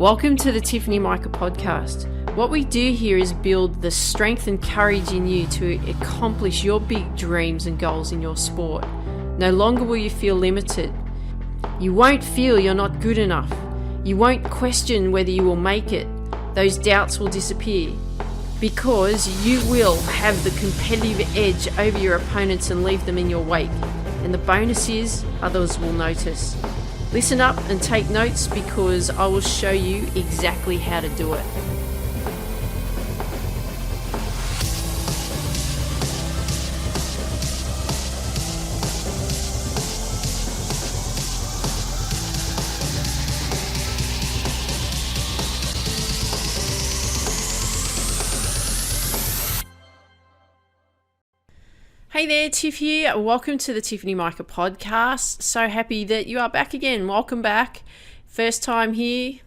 Welcome to the Tiffany Mika podcast. What we do here is build the strength and courage in you to accomplish your big dreams and goals in your sport. No longer will you feel limited. You won't feel you're not good enough. You won't question whether you will make it. Those doubts will disappear because you will have the competitive edge over your opponents and leave them in your wake. And the bonus is others will notice. Listen up and take notes because I will show you exactly how to do it. Hey there, Tiff here. Welcome to the Tiffany Mika podcast. So happy that you are back again. Welcome back. First time here.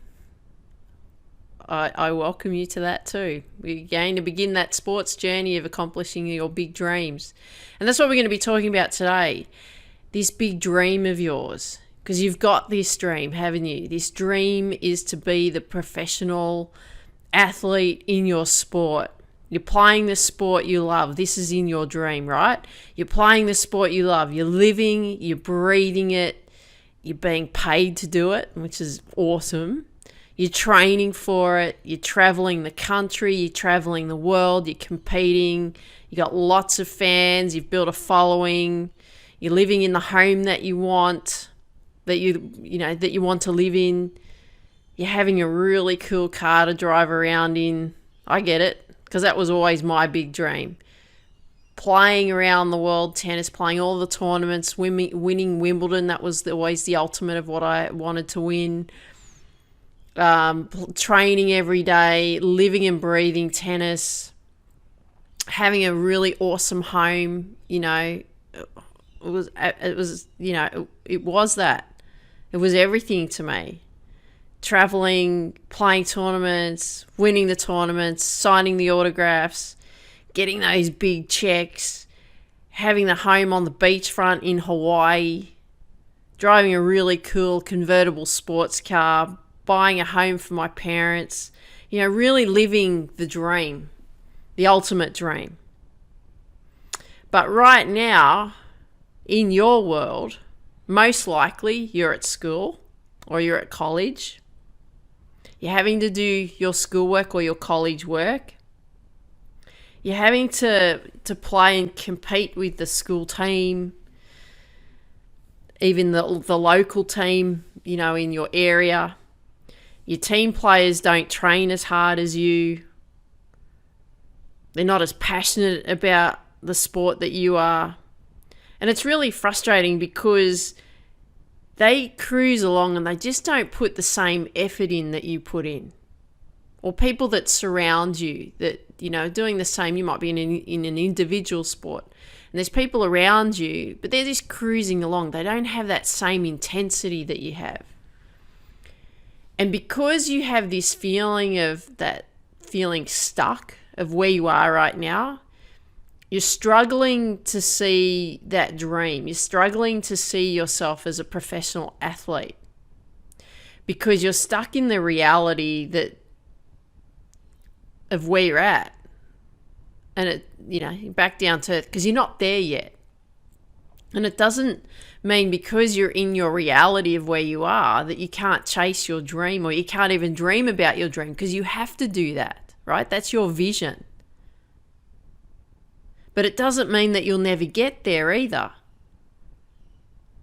I welcome you to that too. We're going to begin that sports journey of accomplishing your big dreams. And that's what we're going to be talking about today. This big dream of yours. Because you've got this dream, haven't you? This dream is to be the professional athlete in your sport. You're playing the sport you love. This is in your dream, right? You're playing the sport you love. You're living, you're breathing it. You're being paid to do it, which is awesome. You're training for it. You're traveling the country. You're traveling the world. You're competing. You got lots of fans. You've built a following. You're living in the home that you want, that you want to live in. You're having a really cool car to drive around in. I get it. Because that was always my big dream. Playing around the world, tennis, playing all the tournaments, winning Wimbledon, that was always the ultimate of what I wanted to win. Training every day, living and breathing tennis, having a really awesome home, it was that. It was everything to me. Traveling, playing tournaments, winning the tournaments, signing the autographs, getting those big checks, having the home on the beachfront in Hawaii, driving a really cool convertible sports car, buying a home for my parents, really living the dream, the ultimate dream. But right now, in your world, most likely you're at school or you're at college. You're having to do your schoolwork or your college work. You're having to play and compete with the school team, even the local team, in your area. Your team players don't train as hard as you. They're not as passionate about the sport that you are. And it's really frustrating because they cruise along and they just don't put the same effort in that you put in. Or people that surround you that, doing the same. You might be in an individual sport and there's people around you, but they're just cruising along. They don't have that same intensity that you have. And because you have this feeling stuck of where you are right now, you're struggling to see that dream. You're struggling to see yourself as a professional athlete because you're stuck in the reality of where you're at. And back down to it because you're not there yet. And it doesn't mean because you're in your reality of where you are that you can't chase your dream or you can't even dream about your dream because you have to do that, right? That's your vision. But it doesn't mean that you'll never get there either.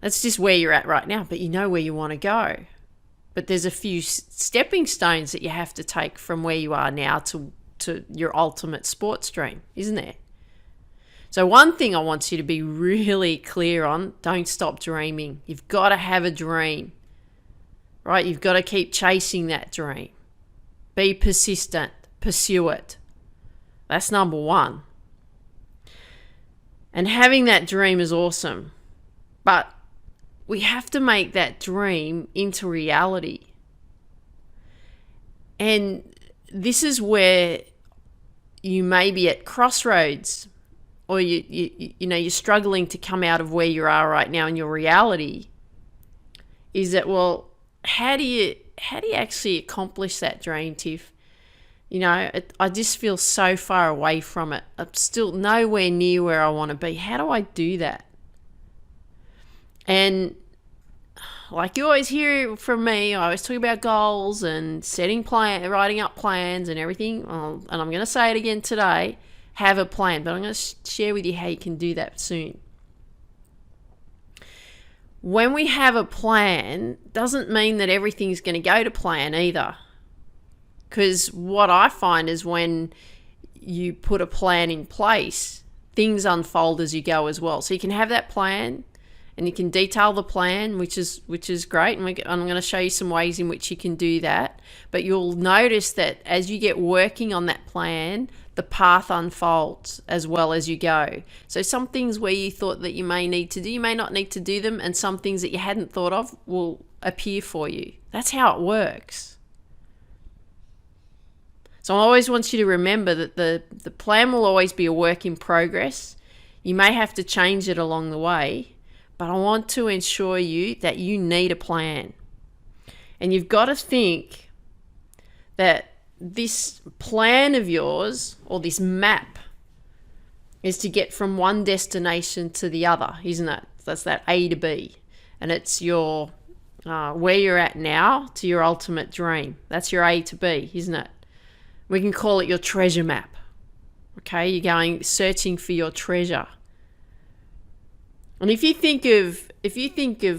That's just where you're at right now, but you know where you want to go. But there's a few stepping stones that you have to take from where you are now to your ultimate sports dream, isn't there? So one thing I want you to be really clear on, don't stop dreaming. You've got to have a dream, right? You've got to keep chasing that dream. Be persistent, pursue it. That's number one. And having that dream is awesome. But we have to make that dream into reality. And this is where you may be at crossroads or you're struggling to come out of where you are right now in your reality. Is that, well, how do you how do you actually accomplish that dream, Tiff? I just feel so far away from it. I'm still nowhere near where I want to be. How do I do that? And like you always hear from me, I always talk about goals and writing up plans and everything. And I'm going to say it again today, have a plan. But I'm going to share with you how you can do that soon. When we have a plan, doesn't mean that everything's going to go to plan either. Because what I find is when you put a plan in place, things unfold as you go as well. So you can have that plan and you can detail the plan, which is great. And I'm going to show you some ways in which you can do that. But you'll notice that as you get working on that plan, the path unfolds as well as you go. So some things where you thought that you may need to do, you may not need to do them. And some things that you hadn't thought of will appear for you. That's how it works. So I always want you to remember that the plan will always be a work in progress. You may have to change it along the way, but I want to ensure you that you need a plan. And you've got to think that this plan of yours, or this map, is to get from one destination to the other, isn't it? That's that A to B. And it's your where you're at now to your ultimate dream. That's your A to B, isn't it? We can call it your treasure map. Okay, you're going searching for your treasure. And if you think of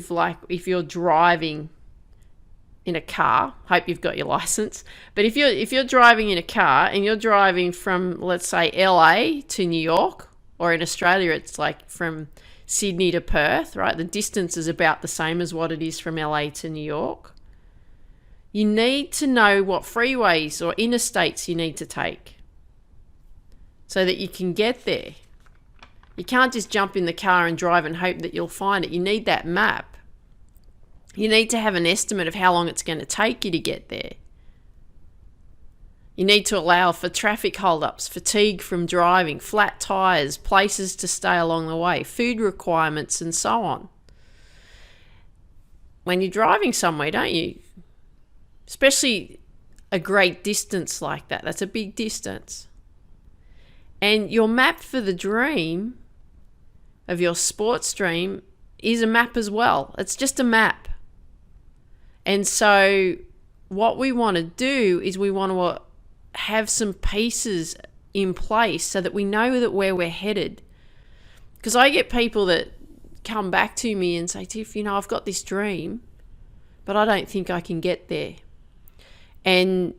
like if you're driving in a car, hope you've got your license, but if you're driving in a car and you're driving from, let's say, LA to New York, or in Australia it's like from Sydney to Perth, right? The distance is about the same as what it is from LA to New York. You need to know what freeways or interstates you need to take so that you can get there. You can't just jump in the car and drive and hope that you'll find it. You need that map. You need to have an estimate of how long it's going to take you to get there. You need to allow for traffic holdups, fatigue from driving, flat tires, places to stay along the way, food requirements, and so on. When you're driving somewhere, don't you? Especially a great distance like that. That's a big distance. And your map for the dream of your sports dream is a map as well. It's just a map. And so what we want to do is we want to have some pieces in place so that we know that where we're headed. Because I get people that come back to me and say, Tiff, I've got this dream, but I don't think I can get there. And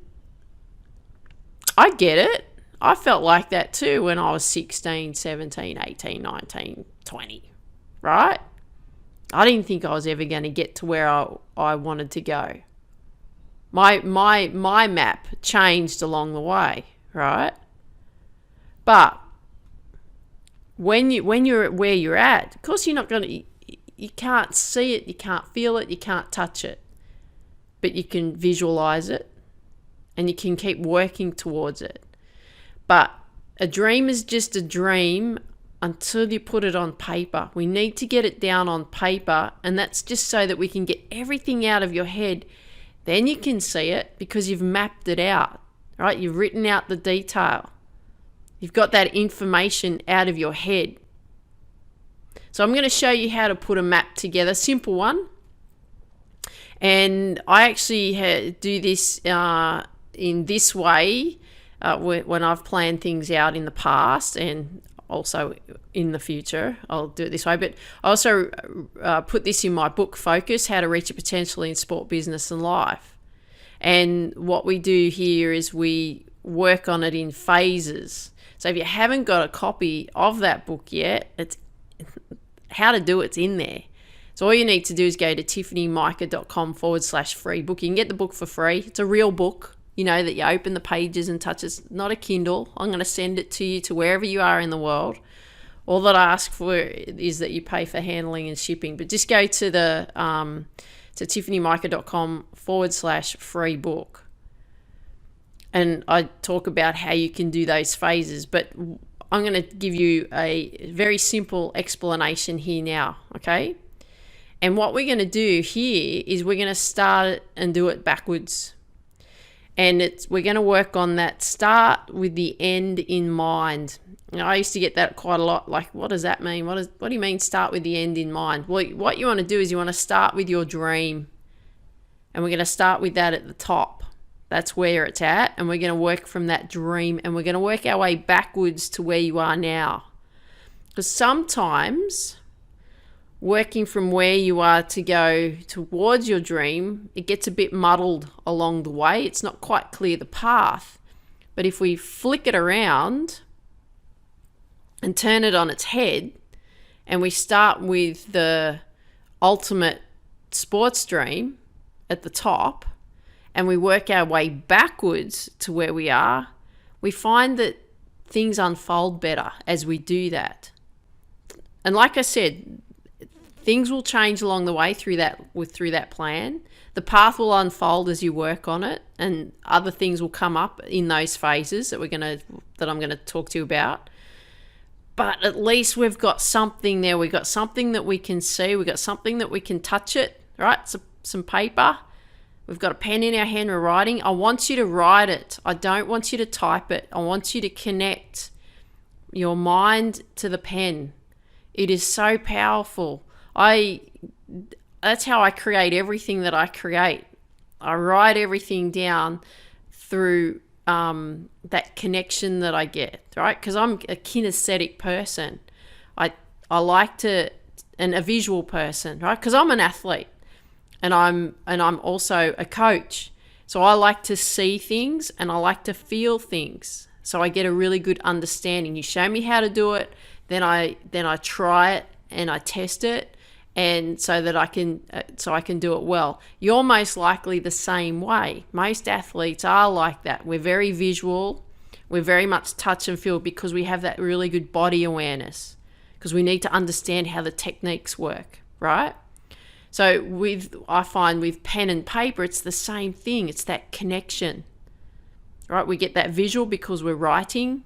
I get it. I felt like that too when I was 16, 17, 18, 19, 20, right? I didn't think I was ever going to get to where I wanted to go. My map changed along the way, right? But when you're at where you're at, of course you're not going to, you can't see it, you can't feel it, you can't touch it, but you can visualize it and you can keep working towards it. But a dream is just a dream until you put it on paper. We need to get it down on paper, and that's just so that we can get everything out of your head. Then you can see it because you've mapped it out, right? You've written out the detail. You've got that information out of your head. So I'm going to show you how to put a map together, simple one. And I actually do this in this way when I've planned things out in the past, and also in the future I'll do it this way. But I also put this in my book, Focus, How to Reach Your Potential in Sport, Business and Life. And what we do here is we work on it in phases. So if you haven't got a copy of that book yet, it's how to do it's in there. So all you need to do is go to tiffanyMika.com/free book. You can get the book for free. It's a real book, that you open the pages and touch. It's not a Kindle. I'm going to send it to you to wherever you are in the world. All that I ask for is that you pay for handling and shipping. But just go to the to tiffanyMika.com/free book. And I talk about how you can do those phases. But I'm going to give you a very simple explanation here now, okay? And what we're going to do here is we're going to start it and do it backwards. And we're going to work on that start with the end in mind. I used to get that quite a lot. Like, what does that mean? What do you mean start with the end in mind? Well, what you want to do is you want to start with your dream. And we're going to start with that at the top. That's where it's at. And we're going to work from that dream. And we're going to work our way backwards to where you are now. Because sometimes working from where you are to go towards your dream, it gets a bit muddled along the way. It's not quite clear the path. But if we flick it around and turn it on its head, and we start with the ultimate sports dream at the top, and we work our way backwards to where we are, we find that things unfold better as we do that. And like I said, things will change along the way through that plan. The path will unfold as you work on it, and other things will come up in those phases that I'm gonna talk to you about. But at least we've got something there. We've got something that we can see. We've got something that we can touch it, right? Some paper. We've got a pen in our hand. We're writing. I want you to write it. I don't want you to type it. I want you to connect your mind to the pen. It is so powerful. That's how I create everything that I create. I write everything down through that connection that I get, right? Because I'm a kinesthetic person. I like to, and a visual person, right? Because I'm an athlete, and I'm also a coach. So I like to see things and I like to feel things. So I get a really good understanding. You show me how to do it, then I try it and I test it, and so that I can do it well. You're most likely the same way. Most athletes are like that. We're very visual. We're very much touch and feel because we have that really good body awareness, because we need to understand how the techniques work, right? So I find with pen and paper, it's the same thing. It's that connection, right? We get that visual because we're writing,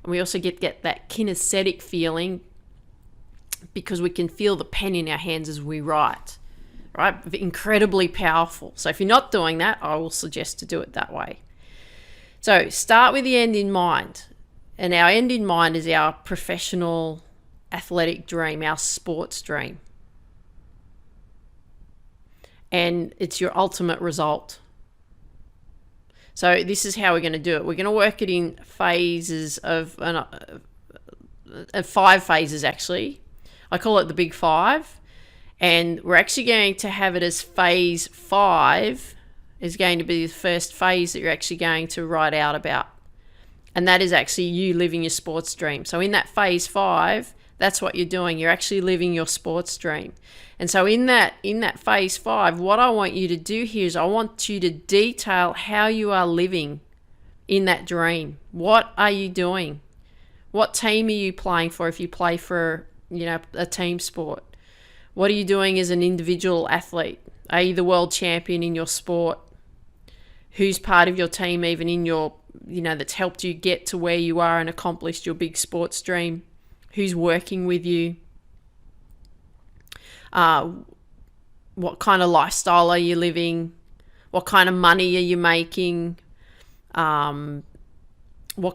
and we also get that kinesthetic feeling because we can feel the pen in our hands as we write, right? Incredibly powerful. So if you're not doing that, I will suggest to do it that way. So start with the end in mind. And our end in mind is our professional athletic dream, our sports dream. And it's your ultimate result. So this is how we're going to do it. We're going to work it in phases of 5 phases, actually. I call it the big 5. And we're actually going to have it as phase 5 is going to be the first phase that you're actually going to write out about. And that is actually you living your sports dream. So in that phase 5, that's what you're doing. You're actually living your sports dream. And so in that phase 5, what I want you to do here is I want you to detail how you are living in that dream. What are you doing? What team are you playing for if you play for, a team sport? What are you doing as an individual athlete? Are you the world champion in your sport? Who's part of your team even in your, that's helped you get to where you are and accomplished your big sports dream? Who's working with you? What kind of lifestyle are you living? What kind of money are you making? What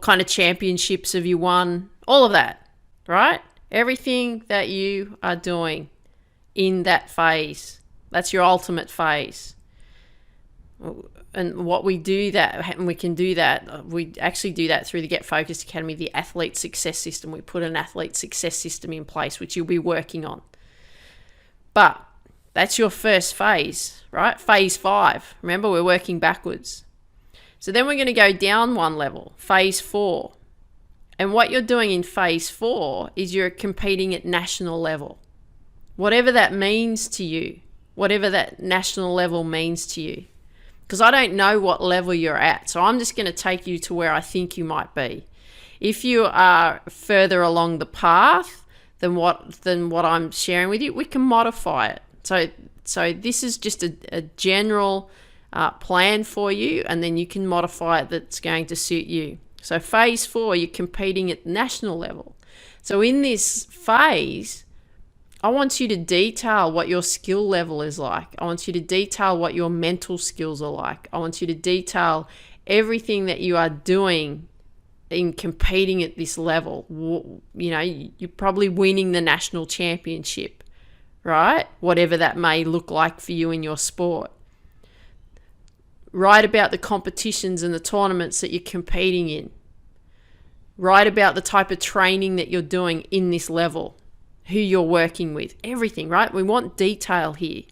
kind of championships have you won? All of that, right? Everything that you are doing in that phase. That's your ultimate phase. And what we do that, and we can do that, we actually do that through the Get Focused Academy, the Athlete Success System. We put an Athlete Success System in place, which you'll be working on. But that's your first phase, right? Phase 5. Remember, we're working backwards. So then we're going to go down one level, phase 4. And what you're doing in phase 4 is you're competing at national level. Whatever that means to you, whatever that national level means to you. Because I don't know what level you're at. So I'm just going to take you to where I think you might be. If you are further along the path than what I'm sharing with you, we can modify it. So this is just a general plan for you, and then you can modify it that's going to suit you. So phase 4, you're competing at national level. So in this phase, I want you to detail what your skill level is like. I want you to detail what your mental skills are like. I want you to detail everything that you are doing in competing at this level. You know, you're probably winning the national championship, right? Whatever that may look like for you in your sport. Write about the competitions and the tournaments that you're competing in. Write about the type of training that you're doing in this level, who you're working with, everything, right? We want detail here,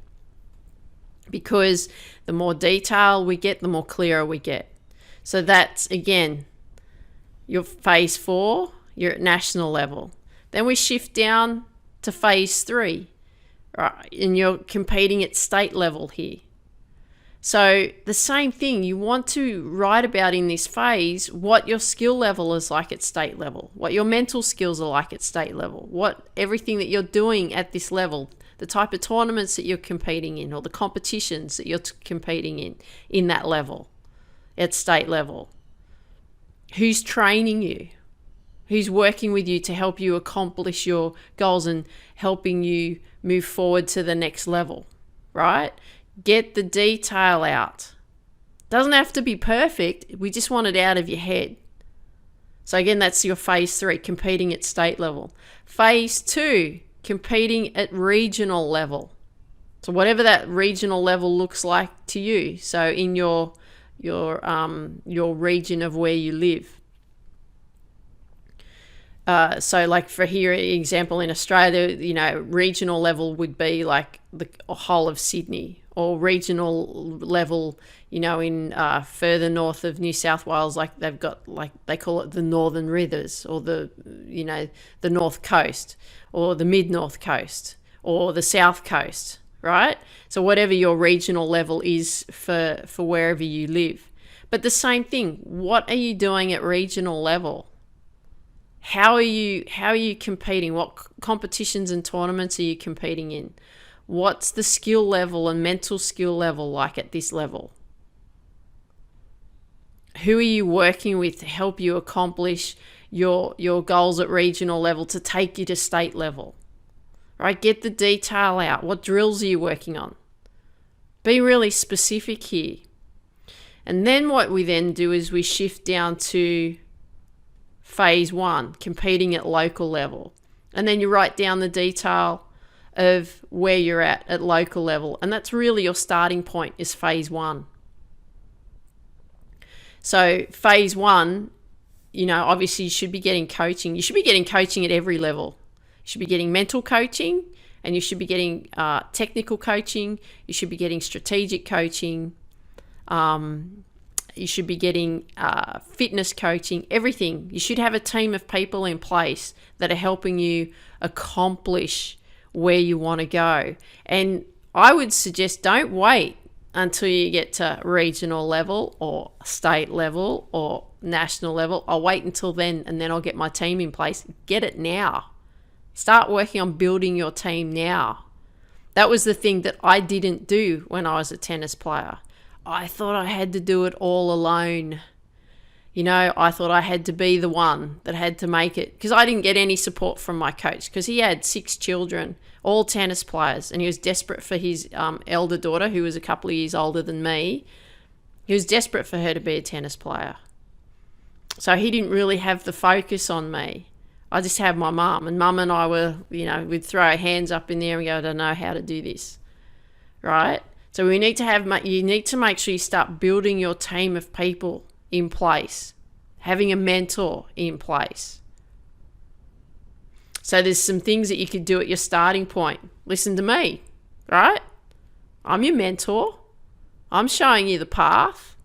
because the more detail we get, the more clearer we get. So that's, again, your phase 4, you're at national level. Then we shift down to phase 3, right? And you're competing at state level here. So the same thing, you want to write about in this phase what your skill level is like at state level, what your mental skills are like at state level, what everything that you're doing at this level, the type of tournaments that you're competing in, or the competitions that you're competing in that level, at state level. Who's training you? Who's working with you to help you accomplish your goals and helping you move forward to the next level, right? Get the detail out. Doesn't have to be perfect. We just want it out of your head. So again, that's your phase 3, competing at state level. Phase 2, competing at regional level. So whatever that regional level looks like to you. So in your region of where you live. So like for here, example in Australia, you know, regional level would be like the whole of Sydney, or regional level, you know, in further north of New South Wales, like they've got, like they call it the Northern Rivers, or the, you know, the North Coast, or the Mid-North Coast, or the South Coast, right? So whatever your regional level is for wherever you live. But the same thing, what are you doing at regional level? How are you competing? What competitions and tournaments are you competing in? What's the skill level and mental skill level like at this level? Who are you working with to help you accomplish your goals at regional level to take you to state level? Right? Get the detail out. What drills are you working on? Be really specific here. And then what we then do is we shift down to phase 1, competing at local level. And then you write down the detail of where you're at local level. And that's really your starting point, is phase 1. So phase 1, you know, obviously you should be getting coaching. You should be getting coaching at every level. You should be getting mental coaching, and you should be getting technical coaching. You should be getting strategic coaching. You should be getting fitness coaching, everything. You should have a team of people in place that are helping you accomplish where you want to go. And I would suggest don't wait until you get to regional level or state level or national level. I'll wait until then, and then I'll get my team in place. Get it now. Start working on building your team now. That was the thing that I didn't do when I was a tennis player. I thought I had to do it all alone. You know, I thought I had to be the one that had to make it, because I didn't get any support from my coach, because he had 6 children, all tennis players, and he was desperate for his elder daughter, who was a couple of years older than me. He was desperate for her to be a tennis player. So he didn't really have the focus on me. I just had my mum, and mum and I were, you know, we'd throw our hands up in the air and go, I don't know how to do this, right? So you need to make sure you start building your team of people in place, having a mentor in place. So there's some things that you could do at your starting point. Listen to me, right? I'm your mentor. I'm showing you the path.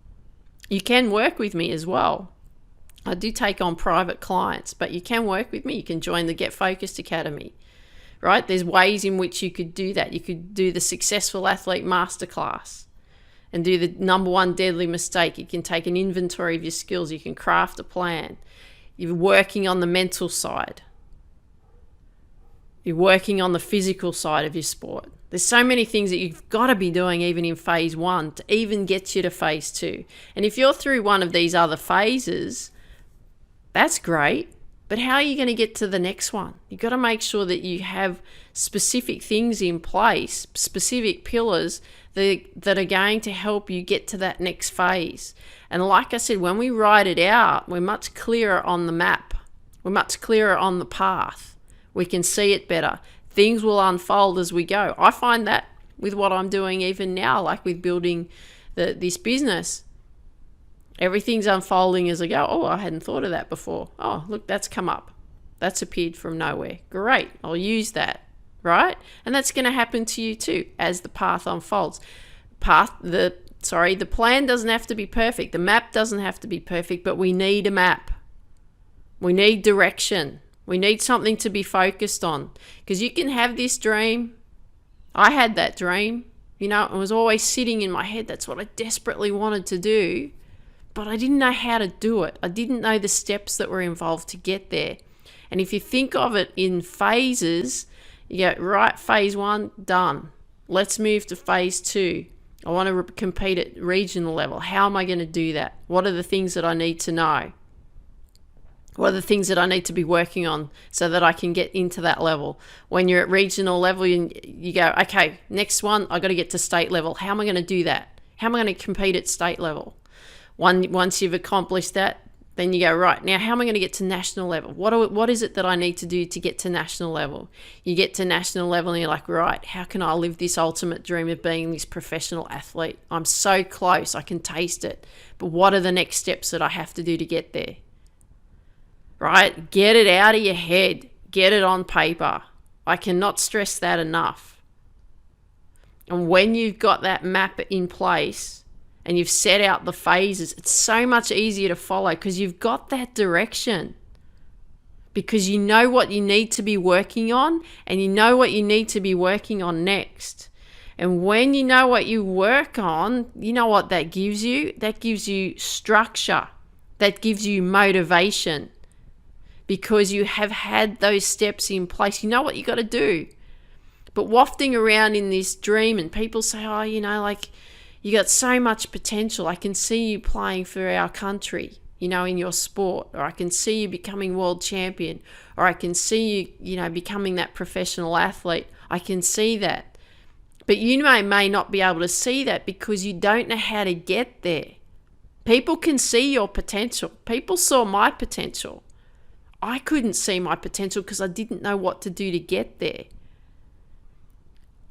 You can work with me as well. I do take on private clients, but you can work with me. You can join the Get Focused Academy, right? There's ways in which you could do that. You could do the Successful Athlete Masterclass and do the number 1 deadly mistake. You can take an inventory of your skills. You can craft a plan. You're working on the mental side. You're working on the physical side of your sport. There's so many things that you've got to be doing even in phase 1 to even get you to phase 2. And if you're through one of these other phases, that's great. But how are you going to get to the next one? You've got to make sure that you have specific things in place, specific pillars that are going to help you get to that next phase. And like I said, when we write it out, we're much clearer on the map. We're much clearer on the path. We can see it better. Things will unfold as we go. I find that with what I'm doing even now, like with building this business. Everything's unfolding as I go. Oh, I hadn't thought of that before. Oh, look, that's come up. That's appeared from nowhere. Great, I'll use that, right? And that's going to happen to you too as the path unfolds. The plan doesn't have to be perfect. The map doesn't have to be perfect, but we need a map. We need direction. We need something to be focused on. Because you can have this dream. I had that dream. It was always sitting in my head. That's what I desperately wanted to do. But I didn't know how to do it. I didn't know the steps that were involved to get there. And if you think of it in phases, you go, right, phase 1, done. Let's move to phase 2. I want to compete at regional level. How am I going to do that? What are the things that I need to know? What are the things that I need to be working on so that I can get into that level? When you're at regional level, you go, okay, next one, I got to get to state level. How am I going to do that? How am I going to compete at state level? Once you've accomplished that, then you go, right, now how am I going to get to national level? What is it that I need to do to get to national level? You get to national level and you're like, right, how can I live this ultimate dream of being this professional athlete? I'm so close, I can taste it. But what are the next steps that I have to do to get there? Right? Get it out of your head. Get it on paper. I cannot stress that enough. And when you've got that map in place, and you've set out the phases, it's so much easier to follow because you've got that direction. Because you know what you need to be working on and you know what you need to be working on next. And when you know what you work on, you know what that gives you? That gives you structure. That gives you motivation. Because you have had those steps in place. You know what you got to do. But wafting around in this dream and people say, oh, you got so much potential. I can see you playing for our country, in your sport, or I can see you becoming world champion, or I can see you, becoming that professional athlete. I can see that. But you may not be able to see that because you don't know how to get there. People can see your potential. People saw my potential. I couldn't see my potential because I didn't know what to do to get there.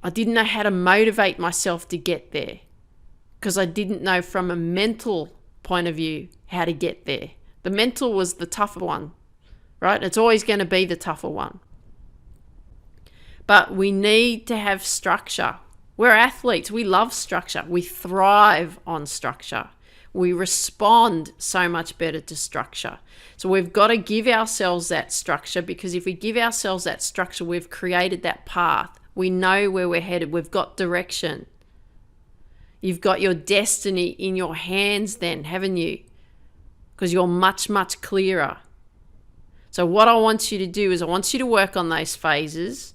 I didn't know how to motivate myself to get there. Because I didn't know from a mental point of view how to get there. The mental was the tougher one, right? It's always going to be the tougher one. But we need to have structure. We're athletes. We love structure. We thrive on structure. We respond so much better to structure. So we've got to give ourselves that structure because if we give ourselves that structure, we've created that path. We know where we're headed. We've got direction. You've got your destiny in your hands then, haven't you? Because you're much, much clearer. So what I want you to do is I want you to work on those phases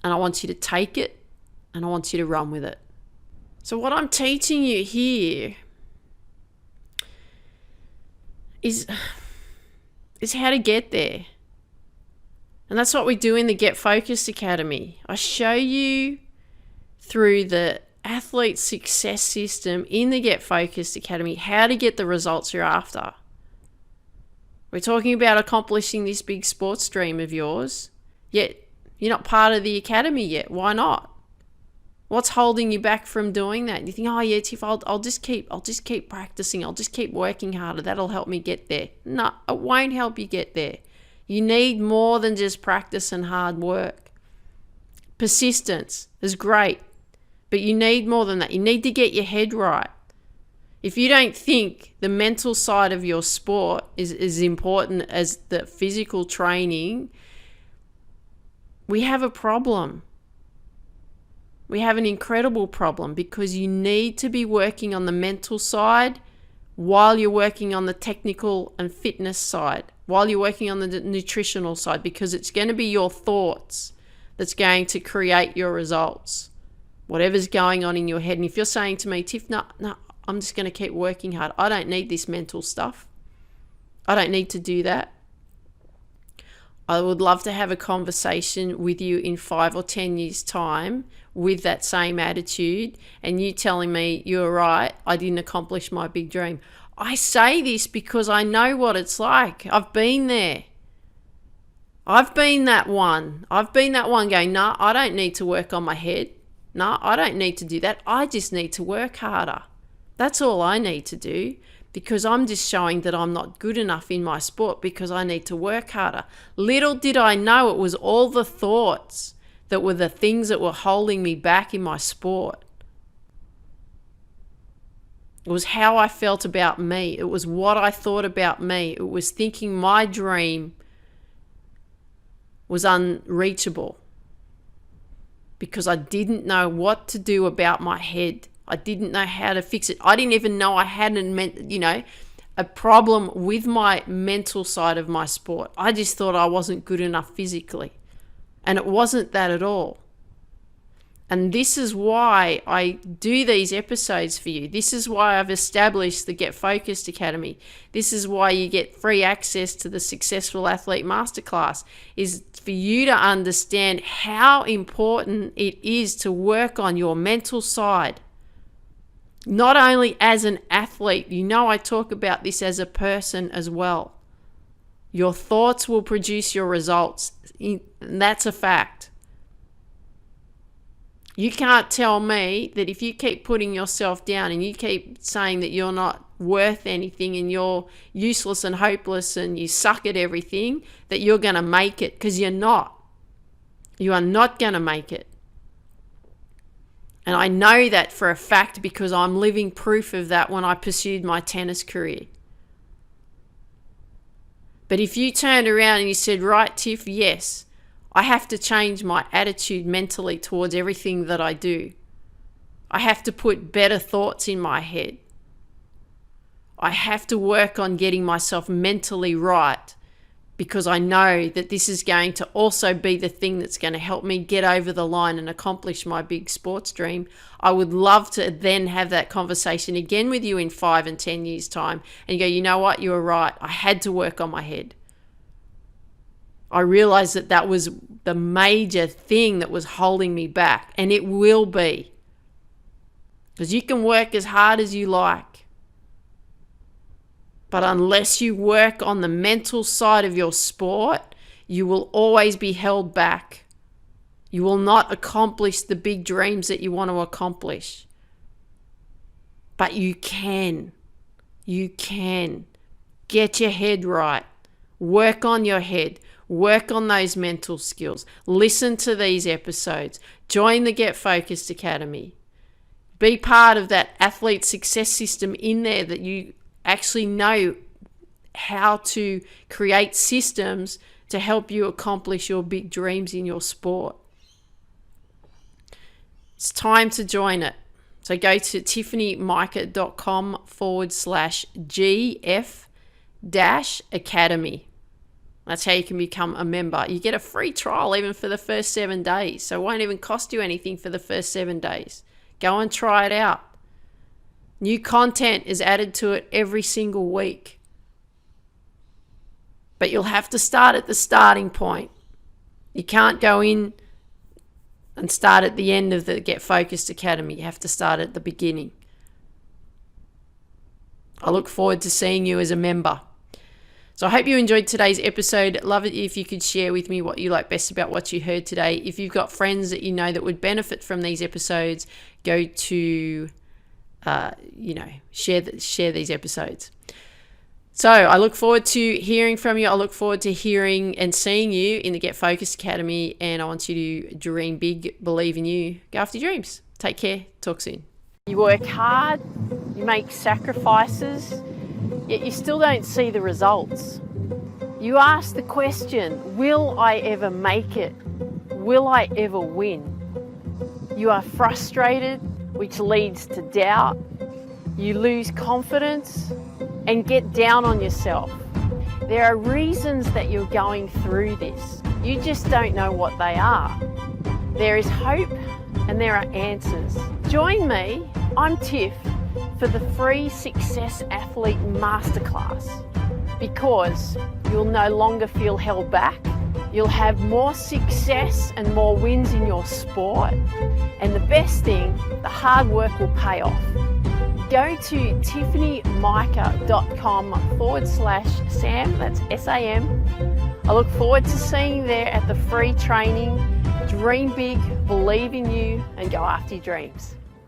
and I want you to take it and I want you to run with it. So what I'm teaching you here is how to get there. And that's what we do in the Get Focused Academy. I show you through the athlete success system in the Get Focused Academy how to get the results you're after. We're talking about accomplishing this big sports dream of yours, yet you're not part of the academy yet. Why not? What's holding you back from doing that? You think, oh yeah, Tiff, I'll just keep practicing. I'll just keep working harder. That'll help me get there. No, it won't help you get there. You need more than just practice and hard work. Persistence is great, but you need more than that. You need to get your head right. If you don't think the mental side of your sport is as important as the physical training, we have a problem. We have an incredible problem because you need to be working on the mental side while you're working on the technical and fitness side, while you're working on the nutritional side, because it's going to be your thoughts that's going to create your results. Whatever's going on in your head. And if you're saying to me, Tiff, no, I'm just going to keep working hard. I don't need this mental stuff. I don't need to do that. I would love to have a conversation with you in 5 or 10 years' time with that same attitude and you telling me, you're right, I didn't accomplish my big dream. I say this because I know what it's like. I've been there. I've been that one. I've been that one going, nah, I don't need to work on my head. Nah, I don't need to do that. I just need to work harder. That's all I need to do, because I'm just showing that I'm not good enough in my sport because I need to work harder. Little did I know it was all the thoughts that were the things that were holding me back in my sport. It was how I felt about me. It was what I thought about me. It was thinking my dream was unreachable because I didn't know what to do about my head. I didn't know how to fix it. I didn't even know I had a problem with my mental side of my sport. I just thought I wasn't good enough physically. And it wasn't that at all. And this is why I do these episodes for you. This is why I've established the Get Focused Academy. This is why you get free access to the Successful Athlete Masterclass, is for you to understand how important it is to work on your mental side. Not only as an athlete, I talk about this as a person as well. Your thoughts will produce your results. And that's a fact. You can't tell me that if you keep putting yourself down and you keep saying that you're not worth anything and you're useless and hopeless and you suck at everything, that you're going to make it, because you're not. You are not going to make it. And I know that for a fact because I'm living proof of that when I pursued my tennis career. But if you turned around and you said, right, Tiff, yes, I have to change my attitude mentally towards everything that I do. I have to put better thoughts in my head. I have to work on getting myself mentally right, because I know that this is going to also be the thing that's going to help me get over the line and accomplish my big sports dream. I would love to then have that conversation again with you in 5 and 10 years' time and you go, you know what, you were right. I had to work on my head. I realized that that was the major thing that was holding me back, and it will be. Because you can work as hard as you like, but unless you work on the mental side of your sport, you will always be held back. You will not accomplish the big dreams that you want to accomplish. But you can. You can. Get your head right. Work on your head. Work on those mental skills. Listen to these episodes. Join the Get Focused Academy. Be part of that athlete success system in there, that you actually know how to create systems to help you accomplish your big dreams in your sport. It's time to join it. So go to tiffanyMika.com/GF-Academy. That's how you can become a member. You get a free trial even for the first 7 days. So it won't even cost you anything for the first 7 days. Go and try it out. New content is added to it every single week. But you'll have to start at the starting point. You can't go in and start at the end of the Get Focused Academy. You have to start at the beginning. I look forward to seeing you as a member. So I hope you enjoyed today's episode. Love it if you could share with me what you like best about what you heard today. If you've got friends that you know that would benefit from these episodes, go to, share these episodes. So I look forward to hearing from you. I look forward to hearing and seeing you in the Get Focused Academy. And I want you to dream big, believe in you, go after your dreams. Take care. Talk soon. You work hard, you make sacrifices, yet you still don't see the results. You ask the question, will I ever make it? Will I ever win? You are frustrated, which leads to doubt. You lose confidence and get down on yourself. There are reasons that you're going through this. You just don't know what they are. There is hope and there are answers. Join me, I'm Tiff, for the free Success Athlete Masterclass, because you'll no longer feel held back, You'll have more success and more wins in your sport. And the best thing, the hard work will pay off. Go to tiffanyMika.com/Sam, that's SAM. I look forward to seeing you there at the free training. Dream big, believe in you, and go after your dreams.